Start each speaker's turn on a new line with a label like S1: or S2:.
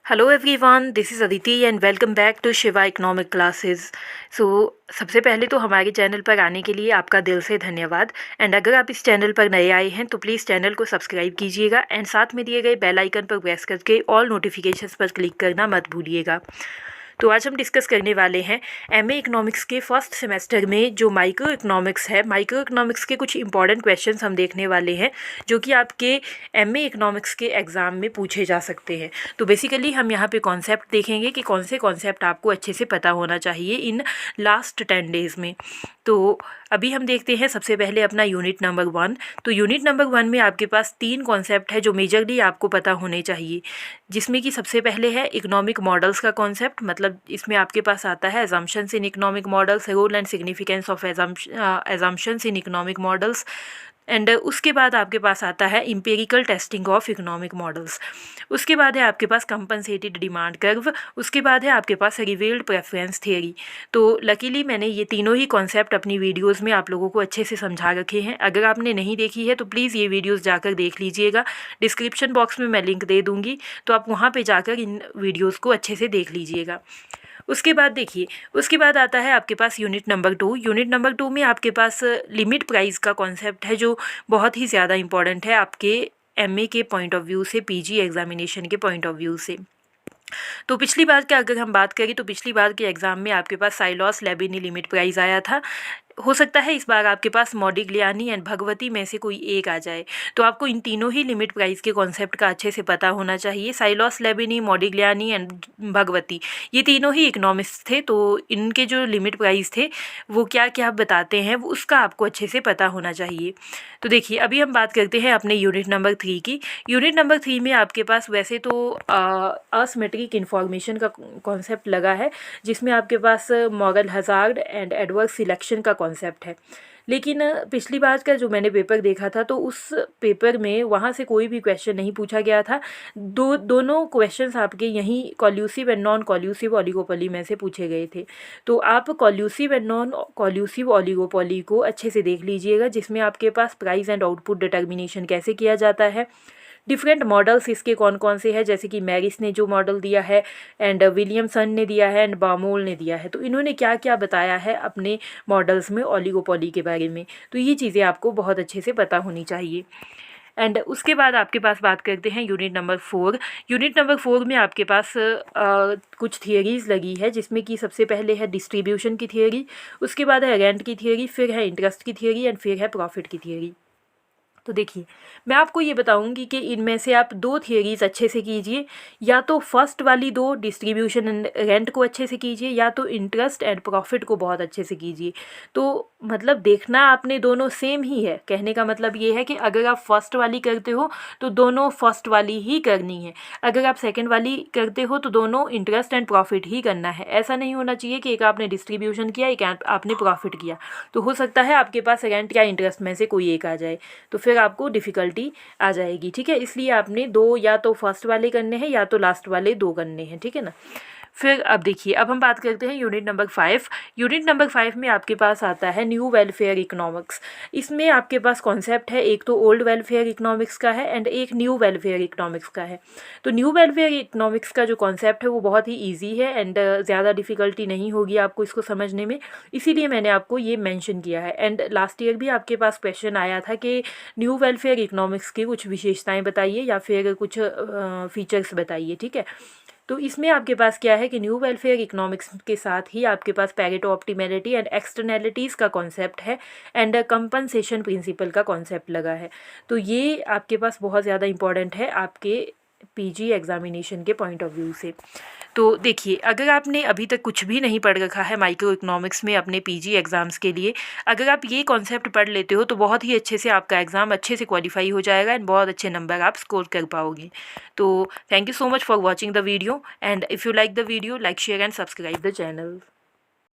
S1: Hello everyone, this is Aditi and welcome back to Shiva economic classes. So सबसे पहले तो हमारे चैनल पर आने के लिए आपका दिल से धन्यवाद। एंड अगर आप इस चैनल पर नए आए हैं तो प्लीज़ चैनल को सब्सक्राइब कीजिएगा एंड साथ में दिए गए बेल आइकन पर प्रेस करके ऑल नोटिफिकेशंस पर क्लिक करना मत भूलिएगा। तो आज हम डिस्कस करने वाले हैं एमए इकोनॉमिक्स के फर्स्ट सेमेस्टर में जो माइक्रो इकोनॉमिक्स है, माइक्रो इकोनॉमिक्स के कुछ इंपॉर्टेंट क्वेश्चंस हम देखने वाले हैं जो कि आपके एमए इकोनॉमिक्स के एग्ज़ाम में पूछे जा सकते हैं। तो बेसिकली हम यहाँ पे कॉन्सेप्ट देखेंगे कि कौन से कॉन्सेप्ट आपको अच्छे से पता होना चाहिए इन लास्ट 10 डेज़ में। तो अभी हम देखते हैं सबसे पहले अपना यूनिट नंबर 1। तो यूनिट नंबर 1 में आपके पास 3 कॉन्सेप्ट है जो मेजरली आपको पता होने चाहिए, जिसमें कि सबसे पहले है इकोनॉमिक मॉडल्स का कॉन्सेप्ट। मतलब इसमें आपके पास आता है assumptions in economic models, role and significance of assumptions in economic models. And उसके बाद आपके पास आता है empirical testing of economic models. उसके बाद है आपके पास कंपनसेटेड डिमांड कर्व। उसके बाद है आपके पास रिवील्ड प्रेफरेंस थियरी। तो लकीली मैंने ये तीनों ही कॉन्सेप्ट अपनी वीडियोस में आप लोगों को अच्छे से समझा रखे हैं। अगर आपने नहीं देखी है तो प्लीज़ ये वीडियोस जाकर देख लीजिएगा। डिस्क्रिप्शन बॉक्स में मैं लिंक दे दूँगी, तो आप वहाँ पर जाकर इन वीडियोज़ को अच्छे से देख लीजिएगा। उसके बाद देखिए, उसके बाद आता है आपके पास यूनिट नंबर 2। यूनिट नंबर 2 में आपके पास लिमिट प्राइस का कॉन्सेप्ट है जो बहुत ही ज़्यादा इंपॉर्टेंट है आपके एमए के पॉइंट ऑफ व्यू से, पीजी एग्जामिनेशन के पॉइंट ऑफ व्यू से। तो पिछली बार की अगर हम बात करें तो पिछली बार के एग्ज़ाम में आपके पास साइलॉस लेबिनी लिमिट प्राइस आया था। हो सकता है इस बार आपके पास मॉडिग्लियानी एंड भगवती में से कोई एक आ जाए। तो आपको इन तीनों ही लिमिट प्राइस के कॉन्सेप्ट का अच्छे से पता होना चाहिए। साइलॉस लेबिनी, मॉडिग्लियानी एंड भगवती, ये तीनों ही इकोनॉमिक्स थे। तो इनके जो लिमिट प्राइस थे वो क्या क्या बताते हैं वो उसका आपको अच्छे से पता होना चाहिए। तो देखिए, अभी हम बात करते हैं अपने यूनिट नंबर 3 की। यूनिट नंबर 3 में आपके पास वैसे तो असिमेट्रिक इन्फॉर्मेशन का कॉन्सेप्ट लगा है, जिसमें आपके पास moral hazard and adverse selection का कॉन्सेप्ट है। लेकिन पिछली बार का जो मैंने पेपर देखा था तो उस पेपर में वहाँ से कोई भी क्वेश्चन नहीं पूछा गया था। दोनों क्वेश्चंस आपके यहीं कॉल्यूसिव एंड नॉन कॉल्यूसिव ओलिगोपोली में से पूछे गए थे। तो आप कॉल्यूसिव एंड नॉन कॉल्यूसिव ओलिगोपोली को अच्छे से देख लीजिएगा, जिसमें आपके पास प्राइस एंड आउटपुट डिटर्मिनेशन कैसे किया जाता है, डिफरेंट मॉडल्स इसके कौन कौन से हैं, जैसे कि मैरिस ने जो मॉडल दिया है एंड विलियमसन ने दिया है एंड बामोल ने दिया है। तो इन्होंने क्या क्या बताया है अपने मॉडल्स में ओलिगोपोली के बारे में। तो ये चीज़ें आपको बहुत अच्छे से पता होनी चाहिए। एंड उसके बाद आपके पास बात करते हैं यूनिट नंबर 4। यूनिट नंबर 4 में आपके पास कुछ थियरीज़ लगी है, जिसमें कि सबसे पहले है डिस्ट्रीब्यूशन की थियरी, उसके बाद है रेंट की थियरी, फिर है इंटरेस्ट की थियरी एंड फिर है प्रॉफिट की थियरी। तो देखिए, मैं आपको ये बताऊंगी कि इनमें से आप 2 थियरीज़ अच्छे से कीजिए। या तो फर्स्ट वाली 2 डिस्ट्रीब्यूशन एंड रेंट को अच्छे से कीजिए, या तो इंटरेस्ट एंड प्रॉफिट को बहुत अच्छे से कीजिए। तो मतलब देखना आपने दोनों सेम ही है। कहने का मतलब ये है कि अगर आप फर्स्ट वाली करते हो तो दोनों फर्स्ट वाली ही करनी है, अगर आप सेकंड वाली करते हो तो दोनों इंटरेस्ट एंड प्रॉफिट ही करना है। ऐसा नहीं होना चाहिए कि एक आपने डिस्ट्रीब्यूशन किया, एक आपने प्रॉफिट किया। तो हो सकता है आपके पास रेंट या इंटरेस्ट में से कोई एक आ जाए, तो फिर आपको डिफ़िकल्टी आ जाएगी। ठीक है, इसलिए आपने 2 या तो फर्स्ट वाले करने हैं या तो लास्ट वाले 2 करने हैं। ठीक है ना। फिर अब देखिए, अब हम बात करते हैं यूनिट नंबर 5। यूनिट नंबर 5 में आपके पास आता है न्यू वेलफेयर इकोनॉमिक्स। इसमें आपके पास कॉन्सेप्ट है, एक तो ओल्ड वेलफेयर इकोनॉमिक्स का है एंड एक न्यू वेलफेयर इकोनॉमिक्स का है। तो न्यू वेलफेयर इकोनॉमिक्स का जो कॉन्सेप्ट है वो बहुत ही ईजी है एंड ज़्यादा डिफ़िकल्टी नहीं होगी आपको इसको समझने में, इसीलिए मैंने आपको ये मेंशन किया है। एंड लास्ट ईयर भी आपके पास क्वेश्चन आया था कि न्यू वेलफेयर इकोनॉमिक्स की कुछ विशेषताएँ बताइए या फिर कुछ फीचर्स बताइए। ठीक है, तो इसमें आपके पास क्या है कि न्यू वेलफेयर इकोनॉमिक्स के साथ ही आपके पास पैरेटो ऑप्टिमैलिटी एंड एक्सटर्नैलिटीज़ का कॉन्सेप्ट है एंड कंपनसेशन प्रिंसिपल का कॉन्सेप्ट लगा है। तो ये आपके पास बहुत ज़्यादा इंपॉर्टेंट है आपके पीजी एग्जामिनेशन के पॉइंट ऑफ व्यू से। तो देखिए, अगर आपने अभी तक कुछ भी नहीं पढ़ रखा है माइक्रो इकोनॉमिक्स में अपने पीजी एग्ज़ाम्स के लिए, अगर आप ये कॉन्सेप्ट पढ़ लेते हो तो बहुत ही अच्छे से आपका एग्ज़ाम अच्छे से क्वालिफाई हो जाएगा एंड बहुत अच्छे नंबर आप स्कोर कर पाओगे। तो thank you so much for watching the video and if you like the video, like, share and subscribe the channel.